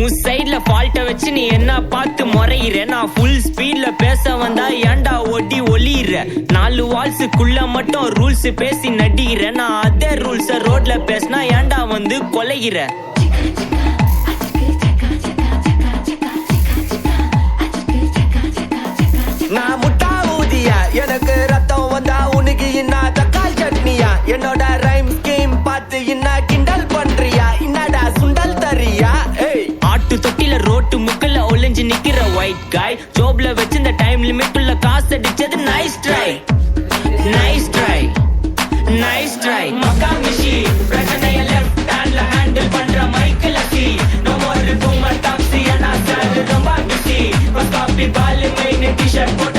உன் சைட்ல ஃபால்ட்ட வச்சு நீ என்ன பார்த்து முறையிற. நான் ஃபுல் ஸ்பீட்ல பேச வந்தா ஏன்டா ஒட்டி ஒளியிற. 4 வால்ஸுக்குள்ள மட்டும் ரூல்ஸ் பேசி நடிகிற. நான் அதே ரூல்ஸ ரோட்ல பேசினா ஏன்டா வந்து கொலைகிற. நான் முட்டா ஊதியா எனக்கு ரத்தம் வந்தா உனக்கு இன்னா தக்காளி சட்னியா. என்னோட ரைம் ஸ்கீம் பார்த்து இன்னா கிண்டல் பண்றியா. என்னடா சுண்டல் தரியா. ஆட்டு தொட்டில ரோட்டு முக்கல்ல ஒளிஞ்சு நிக்கிற ஒயிட் காய். ஜோப்ல வச்சு இந்த டைம் லிமிட் உள்ள காசு அடிச்சது nice try nice try nice try. மக்கா மிஷி பிரச்சனைய லெஃப்ட் ஹேண்ட்ல ஹேண்டில் பண்ற மைக்கேல் அசி. No more too much taxi and ஆ சார் ரொம்ப பிஸி. பஸ் காப்பி பால் மெயின் டி-ஷர்ட் போட்டு